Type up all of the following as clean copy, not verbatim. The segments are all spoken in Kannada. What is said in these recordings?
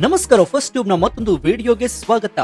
ನಮಸ್ಕಾರ. ಫಸ್ಟ್ ಟ್ಯೂಬ್ ನ ಮತ್ತೊಂದು ವಿಡಿಯೋಗೆ ಸ್ವಾಗತ.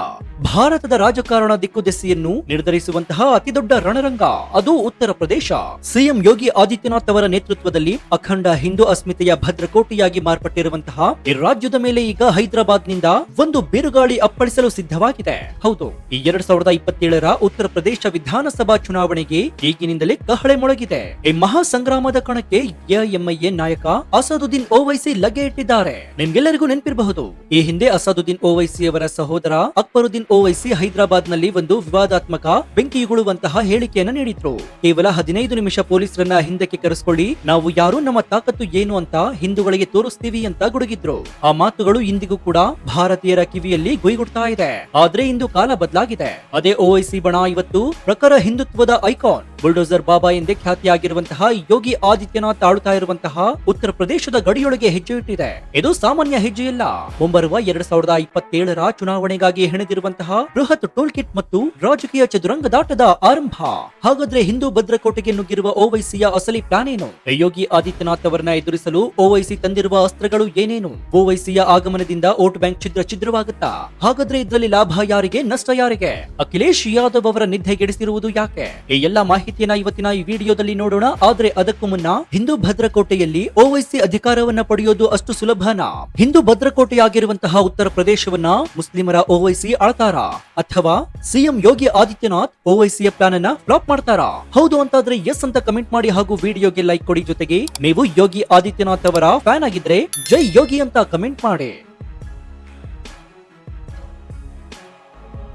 ಭಾರತದ ರಾಜಕಾರಣ ದಿಕ್ಕುದೆಸೆಯನ್ನು ನಿರ್ಧರಿಸುವಂತಹ ಅತಿದೊಡ್ಡ ರಣರಂಗ ಅದು ಉತ್ತರ ಪ್ರದೇಶ. ಸಿಎಂ ಯೋಗಿ ಆದಿತ್ಯನಾಥ್ ಅವರ ನೇತೃತ್ವದಲ್ಲಿ ಅಖಂಡ ಹಿಂದೂ ಅಸ್ಮಿತೆಯ ಭದ್ರಕೋಟೆಯಾಗಿ ಮಾರ್ಪಟ್ಟಿರುವಂತಹ ಈ ರಾಜ್ಯದ ಮೇಲೆ ಈಗ ಹೈದರಾಬಾದ್ ನಿಂದ ಒಂದು ಬಿರುಗಾಳಿ ಅಪ್ಪಳಿಸಲು ಸಿದ್ಧವಾಗಿದೆ. ಹೌದು, ಈ 2027ರ ಉತ್ತರ ಪ್ರದೇಶ ವಿಧಾನಸಭಾ ಚುನಾವಣೆಗೆ ಈಗಿನಿಂದಲೇ ಕಹಳೆ ಮೊಳಗಿದೆ. ಈ ಮಹಾ ಸಂಗ್ರಾಮದ ಕಣಕ್ಕೆ ಎಎಂಐಎ ನಾಯಕ ಅಸಾದುದ್ದೀನ್ ಓವೈಸಿ ಲಗ್ಗೆ ಇಟ್ಟಿದ್ದಾರೆ. ನಿಮ್ಗೆಲ್ಲರಿಗೂ ನೆನಪಿರಬಹುದು, ಈ ಹಿಂದೆ ಅಸಾದುದ್ದೀನ್ ಓವೈಸಿ ಅವರ ಸಹೋದರ ಅಕ್ಬರುದ್ದೀನ್ ಓವೈಸಿ ಹೈದರಾಬಾದ್ ನಲ್ಲಿ ಒಂದು ವಿವಾದಾತ್ಮಕ ಬೆಂಕಿಯುಗುಳುವಂತಹ ಹೇಳಿಕೆಯನ್ನು ನೀಡಿದ್ರು. ಕೇವಲ 15 ನಿಮಿಷ ಪೊಲೀಸರನ್ನ ಹಿಂದಕ್ಕೆ ಕರೆಸಿಕೊಳ್ಳಿ, ನಾವು ಯಾರು, ನಮ್ಮ ತಾಕತ್ತು ಏನು ಅಂತ ಹಿಂದೂಗಳಿಗೆ ತೋರಿಸ್ತೀವಿ ಅಂತ ಗುಡುಗಿದ್ರು. ಆ ಮಾತುಗಳು ಇಂದಿಗೂ ಕೂಡ ಭಾರತೀಯರ ಕಿವಿಯಲ್ಲಿ ಗುಯ್ಗುಡ್ತಾ ಇದೆ. ಆದ್ರೆ ಇಂದು ಕಾಲ ಬದಲಾಗಿದೆ. ಅದೇ ಓವೈಸಿ ಬಣ ಇವತ್ತು ಪ್ರಖರ ಹಿಂದುತ್ವದ ಐಕಾನ್ ಬುಲ್ಡೋಸರ್ ಬಾಬಾ ಎಂದೇ ಖ್ಯಾತಿಯಾಗಿರುವಂತಹ ಯೋಗಿ ಆದಿತ್ಯನಾಥ್ ಆಳುತ್ತಾ ಇರುವಂತಹ ಉತ್ತರ ಪ್ರದೇಶದ ಗಡಿಯೊಳಗೆ ಹೆಜ್ಜೆ ಇಟ್ಟಿದೆ. ಇದು ಸಾಮಾನ್ಯ ಹೆಜ್ಜೆಯಲ್ಲ. ಮುಂಬರುವ 2027ರ ಚುನಾವಣೆಗಾಗಿ ಹೆಣೆದಿರುವಂತಹ ಬೃಹತ್ ಟೂಲ್ ಕಿಟ್ ಮತ್ತು ರಾಜಕೀಯ ಚದುರಂಗದಾಟದ ಆರಂಭ. ಹಾಗಾದ್ರೆ ಹಿಂದೂ ಭದ್ರಕೋಟೆಗೆ ನುಗ್ಗಿರುವ ಓವೈಸಿಯ ಅಸಲಿ ಪ್ಲಾನ್ ಏನು? ಯೋಗಿ ಆದಿತ್ಯನಾಥ್ ಅವರನ್ನ ಎದುರಿಸಲು ಓವೈಸಿ ತಂದಿರುವ ಅಸ್ತ್ರಗಳು ಏನೇನು? ಓವೈಸಿಯ ಆಗಮನದಿಂದ ವೋಟ್ ಬ್ಯಾಂಕ್ ಛಿದ್ರವಾಗುತ್ತಾ? ಹಾಗಾದ್ರೆ ಇದರಲ್ಲಿ ಲಾಭ ಯಾರಿಗೆ, ನಷ್ಟ ಯಾರಿಗೆ? ಅಖಿಲೇಶ್ ಯಾದವ್ ಅವರ ನಿದ್ದೆಗೆಡಿಸಿರುವುದು ಯಾಕೆ? ಈ ಎಲ್ಲಾ ಮಾಹಿತಿಯನ್ನ ಇವತ್ತಿನ ಈ ವಿಡಿಯೋದಲ್ಲಿ ನೋಡೋಣ. ಆದ್ರೆ ಅದಕ್ಕೂ ಮುನ್ನ, ಹಿಂದೂ ಭದ್ರಕೋಟೆಯಲ್ಲಿ ಓವೈಸಿ ಅಧಿಕಾರವನ್ನ ಪಡೆಯೋದು ಅಷ್ಟು ಸುಲಭನಾ? ಹಿಂದೂ ಭದ್ರಕೋಟೆಯಾಗಿರುವಂತಹ ಉತ್ತರ ಪ್ರದೇಶವನ್ನ ಮುಸ್ಲಿಮರ ಓವೈಸಿ ಆಳ್ತಾರಾ, ಅಥವಾ ಸಿಎಂ ಯೋಗಿ ಆದಿತ್ಯನಾಥ್ ಓವೈಸಿಯ ಪ್ಲಾನ್ ಅನ್ನ ಫ್ಲಾಪ್ ಮಾಡ್ತಾರಾ? ಹೌದು ಅಂತಾದ್ರೆ ಎಸ್ ಅಂತ ಕಮೆಂಟ್ ಮಾಡಿ ಹಾಗೂ ವಿಡಿಯೋಗೆ ಲೈಕ್ ಕೊಡಿ. ಜೊತೆಗೆ ನೀವು ಯೋಗಿ ಆದಿತ್ಯನಾಥ್ ಅವರ ಫ್ಯಾನ್ ಆಗಿದ್ರೆ ಜೈ ಯೋಗಿ ಅಂತ ಕಮೆಂಟ್ ಮಾಡಿ.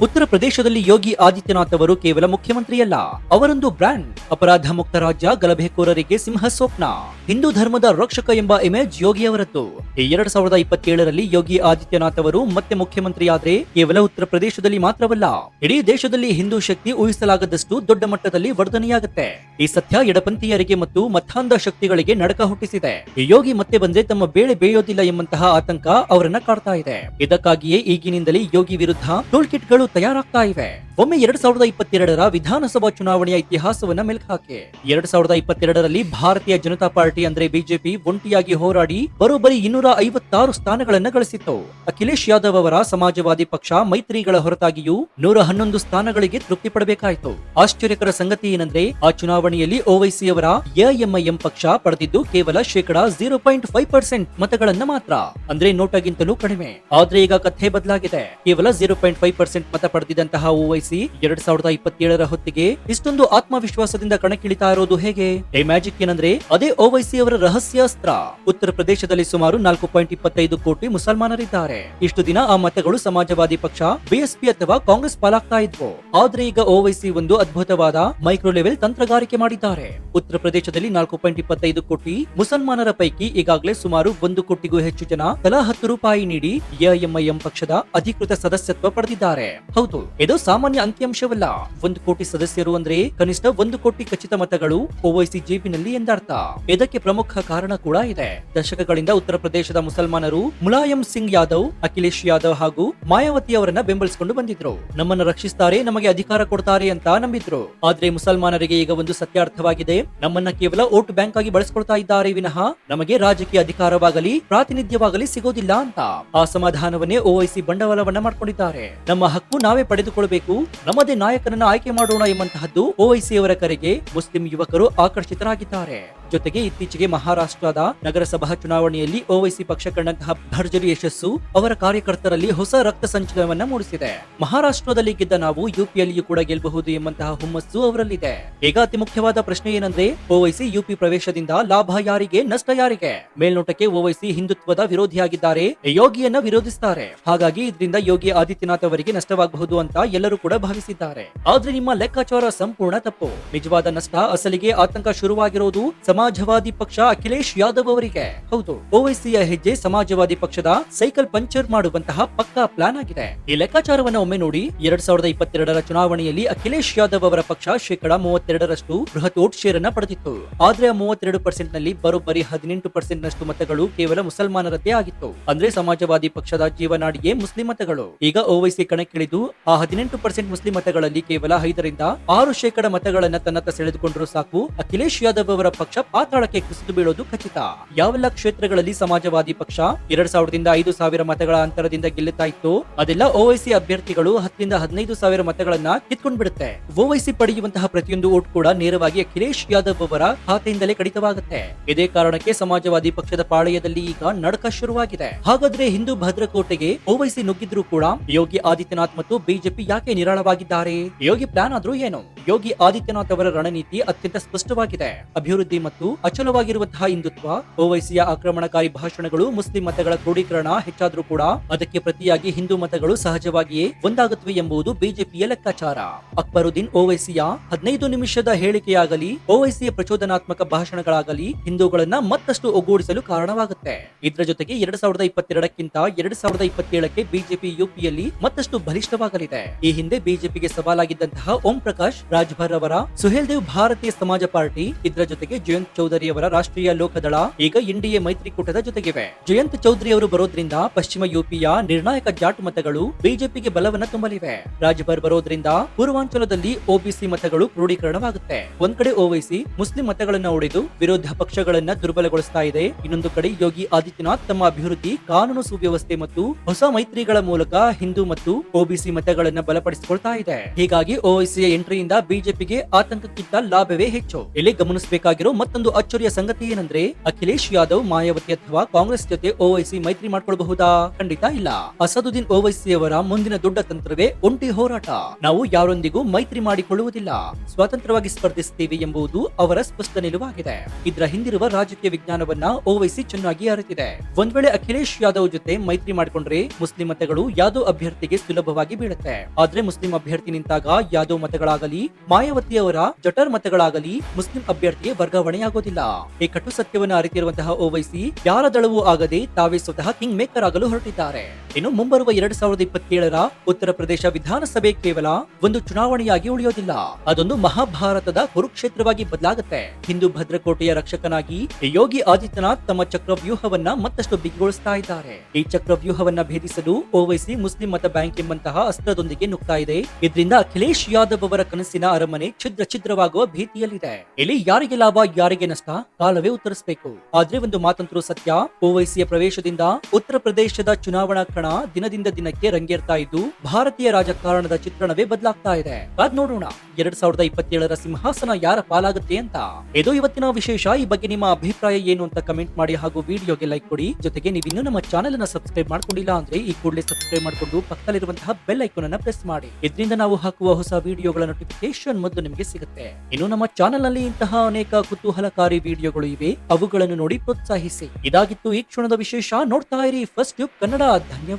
ಉತ್ತರ ಪ್ರದೇಶದಲ್ಲಿ ಯೋಗಿ ಆದಿತ್ಯನಾಥ್ ಅವರು ಕೇವಲ ಮುಖ್ಯಮಂತ್ರಿಯಲ್ಲ, ಅವರೊಂದು ಬ್ರ್ಯಾಂಡ್. ಅಪರಾಧ ಮುಕ್ತ ರಾಜ್ಯ, ಗಲಭೆಕೋರರಿಗೆ ಸಿಂಹ ಸ್ವಪ್ನ, ಹಿಂದೂ ಧರ್ಮದ ರಕ್ಷಕ ಎಂಬ ಇಮೇಜ್ ಯೋಗಿ ಅವರದ್ದು. 2027ರಲ್ಲಿ ಯೋಗಿ ಆದಿತ್ಯನಾಥ್ ಅವರು ಮತ್ತೆ ಮುಖ್ಯಮಂತ್ರಿಯಾದ್ರೆ ಕೇವಲ ಉತ್ತರ ಪ್ರದೇಶದಲ್ಲಿ ಮಾತ್ರವಲ್ಲ, ಇಡೀ ದೇಶದಲ್ಲಿ ಹಿಂದೂ ಶಕ್ತಿ ಊಹಿಸಲಾಗದಷ್ಟು ದೊಡ್ಡ ಮಟ್ಟದಲ್ಲಿ ವರ್ಧನೆಯಾಗುತ್ತೆ. ಈ ಸತ್ಯ ಎಡಪಂಥೀಯರಿಗೆ ಮತ್ತು ಮತಾಂಧ ಶಕ್ತಿಗಳಿಗೆ ನಡಕ ಹುಟ್ಟಿಸಿದೆ. ಯೋಗಿ ಮತ್ತೆ ಬಂದ್ರೆ ತಮ್ಮ ಬೇಳೆ ಬೇಯೋದಿಲ್ಲ ಎಂಬಂತಹ ಆತಂಕ ಅವರನ್ನ ಕಾಡ್ತಾ ಇದೆ. ಇದಕ್ಕಾಗಿಯೇ ಈಗಿನಿಂದಲೇ ಯೋಗಿ ವಿರುದ್ಧ ಟೂಲ್ ಕಿಟ್ಗಳು ತಯಾರಾಗ್ತಾ ಇವೆ. ಒಮ್ಮೆ 2022ರ ವಿಧಾನಸಭಾ ಚುನಾವಣೆಯ ಇತಿಹಾಸವನ್ನ ಮೆಲುಕು ಹಾಕಿ. 2022ರಲ್ಲಿ ಭಾರತೀಯ ಜನತಾ ಪಾರ್ಟಿ ಅಂದ್ರೆ ಬಿಜೆಪಿ ಒಂಟಿಯಾಗಿ ಹೋರಾಡಿ ಬರೋಬ್ಬರಿ 256 ಸ್ಥಾನಗಳನ್ನ ಗಳಿಸಿತ್ತು. ಅಖಿಲೇಶ್ ಯಾದವ್ ಅವರ ಸಮಾಜವಾದಿ ಪಕ್ಷ ಮೈತ್ರಿಗಳ ಹೊರತಾಗಿಯೂ 111 ಸ್ಥಾನಗಳಿಗೆ ತೃಪ್ತಿ ಪಡಬೇಕಾಯಿತು. ಆಶ್ಚರ್ಯಕರ ಸಂಗತಿ ಏನಂದ್ರೆ, ಆ ಚುನಾವಣೆಯಲ್ಲಿ ಓವೈಸಿ ಅವರ ಎಐಎಂಐಎಂ ಪಕ್ಷ ಪಡೆದಿದ್ದು ಕೇವಲ 0.5% ಮತಗಳನ್ನ ಮಾತ್ರ, ಅಂದ್ರೆ ನೋಟಾಗಿಂತಲೂ ಕಡಿಮೆ. ಆದ್ರೆ ಈಗ ಕಥೆ ಬದಲಾಗಿದೆ. ಕೇವಲ 0.5% ಮತ ಪಡೆದಿದ್ದಂತಹ ಓವೈಸಿ 2027ರ ಹೊತ್ತಿಗೆ ಇಷ್ಟೊಂದು ಆತ್ಮವಿಶ್ವಾಸದಿಂದ ಕಣಕ್ಕಿಳಿತಾ ಇರೋದು ಹೇಗೆ? ಈ ಮ್ಯಾಜಿಕ್ ಏನಂದ್ರೆ, ಅದೇ ಓವೈಸಿ ಅವರ ರಹಸ್ಯಾಸ್ತ್ರ. ಉತ್ತರ ಪ್ರದೇಶದಲ್ಲಿ ಸುಮಾರು 4.25 ಕೋಟಿ ಮುಸಲ್ಮಾನರಿದ್ದಾರೆ. ಇಷ್ಟು ದಿನ ಆ ಮತಗಳು ಸಮಾಜವಾದಿ ಪಕ್ಷ, ಬಿಎಸ್ಪಿ ಅಥವಾ ಕಾಂಗ್ರೆಸ್ ಪಾಲಾಗ್ತಾ ಇದ್ವು. ಆದ್ರೆ ಈಗ ಓವೈಸಿ ಒಂದು ಅದ್ಭುತವಾದ ಮೈಕ್ರೋ ಲೆವೆಲ್ ತಂತ್ರಗಾರಿಕೆ ಮಾಡಿದ್ದಾರೆ. ಉತ್ತರ ಪ್ರದೇಶದಲ್ಲಿ 4.25 ಕೋಟಿ ಮುಸಲ್ಮಾನರ ಪೈಕಿ ಈಗಾಗಲೇ ಸುಮಾರು 1 ಕೋಟಿಗೂ ಹೆಚ್ಚು ಜನ ತಲಾ ₹10 ನೀಡಿ ಎಐಎಂಐಎಂ ಪಕ್ಷದ ಅಧಿಕೃತ ಸದಸ್ಯತ್ವ ಪಡೆದಿದ್ದಾರೆ. ಹೌದು, ಇದು ಸಾಮಾನ್ಯ ಅಂಕಿಅಂಶವಲ್ಲ. 1 ಕೋಟಿ ಸದಸ್ಯರು ಅಂದ್ರೆ ಕನಿಷ್ಠ 1 ಕೋಟಿ ಖಚಿತ ಮತಗಳು ಓವೈಸಿ ಜೇಬಿನಲ್ಲಿ ಎಂದರ್ಥ. ಇದಕ್ಕೆ ಪ್ರಮುಖ ಕಾರಣ ಕೂಡ ಇದೆ. ದಶಕಗಳಿಂದ ಉತ್ತರ ಪ್ರದೇಶದ ಮುಸಲ್ಮಾನರು ಮುಲಾಯಂ ಸಿಂಗ್ ಯಾದವ್, ಅಖಿಲೇಶ್ ಯಾದವ್ ಹಾಗೂ ಮಾಯಾವತಿ ಅವರನ್ನ ಬೆಂಬಲಿಸಿಕೊಂಡು ಬಂದಿದ್ರು. ನಮ್ಮನ್ನ ರಕ್ಷಿಸ್ತಾರೆ, ನಮಗೆ ಅಧಿಕಾರ ಕೊಡ್ತಾರೆ ಅಂತ ನಂಬಿದ್ರು. ಆದ್ರೆ ಮುಸಲ್ಮಾನರಿಗೆ ಈಗ ಒಂದು ಸತ್ಯಾರ್ಥವಾಗಿದೆ. ನಮ್ಮನ್ನ ಕೇವಲ ವೋಟ್ ಬ್ಯಾಂಕ್ ಆಗಿ ಬಳಸಿಕೊಳ್ತಾ ಇದ್ದಾರೆ ವಿನಃ ನಮಗೆ ರಾಜಕೀಯ ಅಧಿಕಾರವಾಗಲಿ ಪ್ರಾತಿನಿಧ್ಯವಾಗಲಿ ಸಿಗೋದಿಲ್ಲ ಅಂತ. ಆ ಸಮಾಧಾನವನ್ನೇ ಓವೈಸಿ ಬಂಡವಾಳವನ್ನ ಮಾಡ್ಕೊಂಡಿದ್ದಾರೆ. ನಮ್ಮ ಹಕ್ಕು ನಾವೇ ಪಡೆದುಕೊಳ್ಳಬೇಕು, ನಮ್ಮದೇ ನಾಯಕನನ್ನ ಆಯ್ಕೆ ಮಾಡೋಣ ಎಂಬಂತಹದ್ದು ಓವೈಸಿ ಅವರ ಕರೆಗೆ ಮುಸ್ಲಿಂ ಯುವಕರು ಆಕರ್ಷಿತರಾಗಿದ್ದಾರೆ. ಜೊತೆಗೆ ಇತ್ತೀಚೆಗೆ ಮಹಾರಾಷ್ಟ್ರದ ನಗರಸಭಾ ಚುನಾವಣೆಯಲ್ಲಿ ಓವೈಸಿ ಪಕ್ಷ ಕಂಡಂತಹ ಭರ್ಜರಿ ಯಶಸ್ಸು ಅವರ ಕಾರ್ಯಕರ್ತರಲ್ಲಿ ಹೊಸ ರಕ್ತ ಸಂಚಲನವನ್ನ ಮೂಡಿಸಿದೆ. ಮಹಾರಾಷ್ಟ್ರದಲ್ಲಿ ಗೆದ್ದ ನಾವು ಯುಪಿಯಲ್ಲಿಯೂ ಕೂಡ ಗೆಲ್ಲಬಹುದು ಎಂಬಂತಹ ಹುಮ್ಮಸ್ಸು ಅವರಲ್ಲಿದೆ. ಈಗ ಅತಿ ಮುಖ್ಯವಾದ ಪ್ರಶ್ನೆ ಏನಂದ್ರೆ, ಓವೈಸಿ ಯುಪಿ ಪ್ರವೇಶದಿಂದ ಲಾಭ ಯಾರಿಗೆ, ನಷ್ಟ ಯಾರಿಗೆ? ಮೇಲ್ನೋಟಕ್ಕೆ ಓವೈಸಿ ಹಿಂದುತ್ವದ ವಿರೋಧಿಯಾಗಿದ್ದಾರೆ, ಯೋಗಿಯನ್ನ ವಿರೋಧಿಸುತ್ತಾರೆ. ಹಾಗಾಗಿ ಇದರಿಂದ ಯೋಗಿ ಆದಿತ್ಯನಾಥ್ ಅವರಿಗೆ ನಷ್ಟವಾಗಬಹುದು ಅಂತ ಎಲ್ಲರೂ ಕೂಡ ಭಾವಿಸಿದ್ದಾರೆ. ಆದ್ರೆ ನಿಮ್ಮ ಲೆಕ್ಕಾಚಾರ ಸಂಪೂರ್ಣ ತಪ್ಪು. ನಿಜವಾದ ನಷ್ಟ, ಅಸಲಿಗೆ ಆತಂಕ ಶುರುವಾಗಿರೋದು ಸಮಾಜವಾದಿ ಪಕ್ಷ ಅಖಿಲೇಶ್ ಯಾದವ್ ಅವರಿಗೆ. ಹೌದು, ಓವೈಸಿಯ ಹೆಜ್ಜೆ ಸಮಾಜವಾದಿ ಪಕ್ಷದ ಸೈಕಲ್ ಪಂಚರ್ ಮಾಡುವಂತಹ ಪಕ್ಕಾ ಪ್ಲಾನ್ ಆಗಿದೆ. ಈ ಲೆಕ್ಕಾಚಾರವನ್ನ ಒಮ್ಮೆ ನೋಡಿ. 2022ರ ಚುನಾವಣೆಯಲ್ಲಿ ಅಖಿಲೇಶ್ ಯಾದವ್ ಅವರ ಪಕ್ಷ 32% ಬೃಹತ್ ವೋಟ್ ಶೇರ್ ಅನ್ನ ಪಡೆದಿತ್ತು. ಆದ್ರೆ ಆ 32% ನಲ್ಲಿ ಬರೋಬ್ಬರಿ 18% ನಷ್ಟು ಮತಗಳು ಕೇವಲ ಮುಸಲ್ಮಾನರದ್ದೇ ಆಗಿತ್ತು. ಅಂದ್ರೆ ಸಮಾಜವಾದಿ ಪಕ್ಷದ ಜೀವನಾಡಿಯೇ ಮುಸ್ಲಿಂ ಮತಗಳು. ಈಗ ಓವೈಸಿ ಕಣಕ್ಕಿಳಿದು ಆ 18% ಮುಸ್ಲಿಂ ಮತಗಳಲ್ಲಿ ಕೇವಲ 5 ರಿಂದ 6% ಮತಗಳನ್ನ ತನ್ನತ್ತ ಸೆಳೆದುಕೊಂಡರೂ ಸಾಕು, ಅಖಿಲೇಶ್ ಯಾದವ್ ಅವರ ಪಕ್ಷ ಪಾತಾಳಕ್ಕೆ ಕುಸಿದು ಬೀಳೋದು ಖಚಿತ. ಯಾವೆಲ್ಲ ಕ್ಷೇತ್ರಗಳಲ್ಲಿ ಸಮಾಜವಾದಿ ಪಕ್ಷ 2000ದಿಂದ 5,000 ಮತಗಳ ಅಂತರದಿಂದ ಗೆಲ್ಲುತ್ತಾ ಇತ್ತು, ಅದೆಲ್ಲ ಓವೈಸಿ ಅಭ್ಯರ್ಥಿಗಳು 10ರಿಂದ 15,000 ಮತಗಳನ್ನ ಕಿತ್ಕೊಂಡ್ ಬಿಡುತ್ತೆ. ಓವೈಸಿ ಪಡೆಯುವಂತಹ ಪ್ರತಿಯೊಂದು ಓಟ್ ಕೂಡ ನೇರವಾಗಿ ಅಖಿಲೇಶ್ ಯಾದವ್ ಅವರ ಖಾತೆಯಿಂದಲೇ ಕಡಿತವಾಗುತ್ತೆ. ಇದೇ ಕಾರಣಕ್ಕೆ ಸಮಾಜವಾದಿ ಪಕ್ಷದ ಪಾಳೆಯದಲ್ಲಿ ಈಗ ನಡಕ ಶುರುವಾಗಿದೆ. ಹಾಗಾದ್ರೆ ಹಿಂದೂ ಭದ್ರಕೋಟೆಗೆ ಓವೈಸಿ ನುಗ್ಗಿದ್ರು ಕೂಡ ಯೋಗಿ ಆದಿತ್ಯನಾಥ್ ಮತ್ತು ಬಿಜೆಪಿ ಯಾಕೆ ನಿರಾಳವಾಗಿದ್ದಾರೆ? ಯೋಗಿ ಪ್ಲಾನ್ ಆದ್ರೂ ಏನು? ಯೋಗಿ ಆದಿತ್ಯನಾಥ್ ಅವರ ರಣನೀತಿ ಅತ್ಯಂತ ಸ್ಪಷ್ಟವಾಗಿದೆ. ಅಭಿವೃದ್ಧಿ ಮತ್ತು ಅಚಲವಾಗಿರುವಂತಹ ಹಿಂದುತ್ವ. ಓವೈಸಿಯ ಆಕ್ರಮಣಕಾರಿ ಭಾಷಣಗಳು, ಮುಸ್ಲಿಂ ಮತಗಳ ಕ್ರೋಢೀಕರಣ ಹೆಚ್ಚಾದ್ರೂ ಕೂಡ ಅದಕ್ಕೆ ಪ್ರತಿಯಾಗಿ ಹಿಂದೂ ಮತಗಳು ಸಹಜವಾಗಿಯೇ ಒಂದಾಗುತ್ತವೆ ಎಂಬುದು ಬಿಜೆಪಿಯ ಲೆಕ್ಕಾಚಾರ. ಅಕ್ಬರುದ್ದೀನ್ ಓವೈಸಿಯ 15 ನಿಮಿಷದ ಹೇಳಿಕೆಯಾಗಲಿ, ಓವೈಸಿಯ ಪ್ರಚೋದನಾತ್ಮಕ ಭಾಷಣಗಳಾಗಲಿ ಹಿಂದೂಗಳನ್ನ ಮತ್ತಷ್ಟು ಒಗ್ಗೂಡಿಸಲು ಕಾರಣವಾಗುತ್ತೆ. ಇದರ ಜೊತೆಗೆ 2022ಕ್ಕಿಂತ 2027ಕ್ಕೆ ಬಿಜೆಪಿ ಯುಪಿಯಲ್ಲಿ ಮತ್ತಷ್ಟು ಬಲಿಷ್ಠವಾಗಲಿದೆ. ಈ ಹಿಂದೆ ಬಿಜೆಪಿಗೆ ಸವಾಲಾಗಿದ್ದಂತಹ ಓಂ ಪ್ರಕಾಶ್ ರಾಜ್ಭರ್ ಅವರ ಸುಹೇಲ್ ದೇವ್ ಭಾರತೀಯ ಸಮಾಜ ಪಾರ್ಟಿ, ಇದರ ಜೊತೆಗೆ ಜಯಂತ್ ಚೌಧರಿ ಅವರ ರಾಷ್ಟ್ರೀಯ ಲೋಕದಳ ಈಗ ಎನ್ಡಿಎ ಮೈತ್ರಿಕೂಟದ ಜೊತೆಗಿವೆ. ಜಯಂತ್ ಚೌಧರಿ ಅವರು ಬರೋದ್ರಿಂದ ಪಶ್ಚಿಮ ಯುಪಿಯ ನಿರ್ಣಾಯಕ ಜಾಟ್ ಮತಗಳು ಬಿಜೆಪಿಗೆ ಬಲವನ್ನ ತುಂಬಲಿವೆ. ರಾಜ್ಭರ್ ಬರೋದ್ರಿಂದ ಪೂರ್ವಾಂಚಲದಲ್ಲಿ ಓಬಿಸಿ ಮತಗಳು ಕ್ರೋಢೀಕರಣವಾಗುತ್ತೆ. ಒಂದ್ ಕಡೆ ಓವೈಸಿ ಮುಸ್ಲಿಂ ಮತಗಳನ್ನ ಒಡೆದು ವಿರೋಧ ಪಕ್ಷಗಳನ್ನ ದುರ್ಬಲಗೊಳಿಸ್ತಾ ಇದೆ. ಇನ್ನೊಂದು ಕಡೆ ಯೋಗಿ ಆದಿತ್ಯನಾಥ್ ತಮ್ಮ ಅಭಿವೃದ್ಧಿ, ಕಾನೂನು ಸುವ್ಯವಸ್ಥೆ ಮತ್ತು ಹೊಸ ಮೈತ್ರಿಗಳ ಮೂಲಕ ಹಿಂದೂ ಮತ್ತು ಓಬಿಸಿ ಮತಗಳನ್ನ ಬಲಪಡಿಸಿಕೊಳ್ತಾ ಇದೆ. ಹೀಗಾಗಿ ಓವೈಸಿಯ ಎಂಟ್ರಿಯಿಂದ ಬಿಜೆಪಿಗೆ ಆತಂಕಕ್ಕಿಂತ ಲಾಭವೇ ಹೆಚ್ಚು. ಇಲ್ಲಿ ಗಮನಿಸಬೇಕಾಗಿರೋ ಮತ್ತೊಂದು ಅಚ್ಚರಿಯ ಸಂಗತಿ ಏನಂದ್ರೆ, ಅಖಿಲೇಶ್ ಯಾದವ್ ಮಾಯಾವತಿ ಅಥವಾ ಕಾಂಗ್ರೆಸ್ ಜೊತೆ ಓವೈಸಿ ಮೈತ್ರಿ ಮಾಡ್ಕೊಳ್ಬಹುದಾ? ಖಂಡಿತ ಇಲ್ಲ. ಅಸದುದ್ದೀನ್ ಓವೈಸಿ ಅವರ ಮುಂದಿನ ದೊಡ್ಡ ತಂತ್ರವೇ ಒಂಟಿ ಹೋರಾಟ. ನಾವು ಯಾರೊಂದಿಗೂ ಮೈತ್ರಿ ಮಾಡಿಕೊಳ್ಳುವುದಿಲ್ಲ, ಸ್ವತಂತ್ರವಾಗಿ ಸ್ಪರ್ಧಿಸುತ್ತೇವೆ ಎಂಬುದು ಅವರ ಸ್ಪಷ್ಟ ನಿಲುವಾಗಿದೆ. ಇದರ ಹಿಂದಿರುವ ರಾಜಕೀಯ ವಿಜ್ಞಾನವನ್ನ ಓವೈಸಿ ಚೆನ್ನಾಗಿ ಅರಿತಿದೆ. ಒಂದ್ ವೇಳೆ ಅಖಿಲೇಶ್ ಯಾದವ್ ಜೊತೆ ಮೈತ್ರಿ ಮಾಡಿಕೊಂಡ್ರೆ ಮುಸ್ಲಿಂ ಮತಗಳು ಯಾದವ್ ಅಭ್ಯರ್ಥಿಗೆ ಸುಲಭವಾಗಿ ಬೀಳುತ್ತೆ. ಆದ್ರೆ ಮುಸ್ಲಿಂ ಅಭ್ಯರ್ಥಿ ನಿಂತಾಗ ಯಾದವ್ ಮತಗಳಾಗಲಿ ಮಾಯಾವತಿ ಅವರ ಜಟರ್ ಮತಗಳಾಗಲಿ ಮುಸ್ಲಿಂ ಅಭ್ಯರ್ಥಿಗೆ ವರ್ಗಾವಣೆಯಾಗೋದಿಲ್ಲ. ಈ ಕಟು ಸತ್ಯವನ್ನು ಅರಿತಿರುವಂತಹ ಓವೈಸಿ ಯಾರ ದಳವೂ ಆಗದೆ ತಾವೇ ಸ್ವತಃ ಕಿಂಗ್ ಮೇಕರ್ ಆಗಲು ಹೊರಟಿದ್ದಾರೆ. ಇನ್ನು ಮುಂಬರುವ 2027ರ ಉತ್ತರ ಪ್ರದೇಶ ವಿಧಾನಸಭೆ ಕೇವಲ ಒಂದು ಚುನಾವಣೆಯಾಗಿ ಉಳಿಯೋದಿಲ್ಲ, ಅದೊಂದು ಮಹಾಭಾರತದ ಕುರುಕ್ಷೇತ್ರವಾಗಿ ಬದಲಾಗುತ್ತೆ. ಹಿಂದೂ ಭದ್ರಕೋಟೆಯ ರಕ್ಷಕನಾಗಿ ಯೋಗಿ ಆದಿತ್ಯನಾಥ್ ತಮ್ಮ ಚಕ್ರವ್ಯೂಹವನ್ನ ಮತ್ತಷ್ಟು ಬಿಗಿಗೊಳಿಸ್ತಾ ಇದ್ದಾರೆ. ಈ ಚಕ್ರವ್ಯೂಹವನ್ನ ಭೇದಿಸಲು ಓವೈಸಿ ಮುಸ್ಲಿಂ ಮತ ಬ್ಯಾಂಕ್ ಎಂಬಂತಹ ಅಸ್ತ್ರದೊಂದಿಗೆ ನುಗ್ತಾ ಇದೆ. ಇದರಿಂದ ಅಖಿಲೇಶ್ ಯಾದವ್ ಅವರ ಕನಸಿನ ಅರಮನೆ ಛಿದ್ರ ಛಿದ್ರವಾಗುವ ಭೀತಿಯಲ್ಲಿದೆ. ಇಲ್ಲಿ ಯಾರಿಗೆ ಲಾಭ ಯಾರಿಗೆ ನಷ್ಟ ಕಾಲವೇ ಉತ್ತರಿಸಬೇಕು. ಆದ್ರೆ ಒಂದು ಮಾತಂತರೂ ಸತ್ಯ, ಓವೈಸಿಯ ಪ್ರವೇಶದಿಂದ ಉತ್ತರ ಪ್ರದೇಶದ ಚುನಾವಣಾ ಕಣ ದಿನದಿಂದ ದಿನಕ್ಕೆ ರಂಗೇರ್ತಾ ಇದ್ದು ಭಾರತೀಯ ರಾಜಕಾರಣದ ಚಿತ್ರಣವೇ ಬದಲಾಗ್ತಾ ಇದೆ. ಕಾದ್ ನೋಡೋಣ 2027ರ ಸಿಂಹಾಸನ ಯಾರ ಪಾಲಾಗುತ್ತೆ ಅಂತ. ಇದು ಇವತ್ತಿನ ವಿಶೇಷ. ಈ ಬಗ್ಗೆ ನಿಮ್ಮ ಅಭಿಪ್ರಾಯ ಏನು ಅಂತ ಕಮೆಂಟ್ ಮಾಡಿ ಹಾಗೂ ವಿಡಿಯೋಗೆ ಲೈಕ್ ಕೊಡಿ. ಜೊತೆಗೆ ನೀವಿನ್ನೂ ನಮ್ಮ ಚಾನೆಲ್ ಅನ್ನು ಸಬ್ಸ್ಕ್ರೈಬ್ ಮಾಡ್ಕೊಂಡಿಲ್ಲ ಅಂದ್ರೆ ಈ ಕೂಡಲೇ ಸಬ್ಸ್ಕ್ರೈಬ್ ಮಾಡಿಕೊಂಡು ಪಕ್ಕದಲ್ಲಿರುವಂತಹ ಬೆಲ್ ಐಕಾನ್ ಅನ್ನು ಪ್ರೆಸ್ ಮಾಡಿ. ಇದರಿಂದ ನಾವು ಹಾಕುವ ಹೊಸ ವಿಡಿಯೋಗಳ ನೋಟಿಫಿಕೇಶನ್ ಮೊದಲು ನಿಮಗೆ ಸಿಗುತ್ತೆ. ಇನ್ನು ನಮ್ಮ ಚಾನೆಲ್ ನಲ್ಲಿ ಇಂತಹ ಅನೇಕ ಕುತೂಹಲಕಾರಿ ವಿಡಿಯೋಗಳು ಇವೆ, ಅವುಗಳನ್ನು ನೋಡಿ ಪ್ರೋತ್ಸಾಹಿಸಿ. ಇದಾಗಿತ್ತು ಈ ಕ್ಷಣದ ವಿಶೇಷ. ನೋಡ್ತಾ ಇರಿ ಫಸ್ಟ್ ಟ್ಯೂಬ್ ಕನ್ನಡ. ಧನ್ಯವಾದ.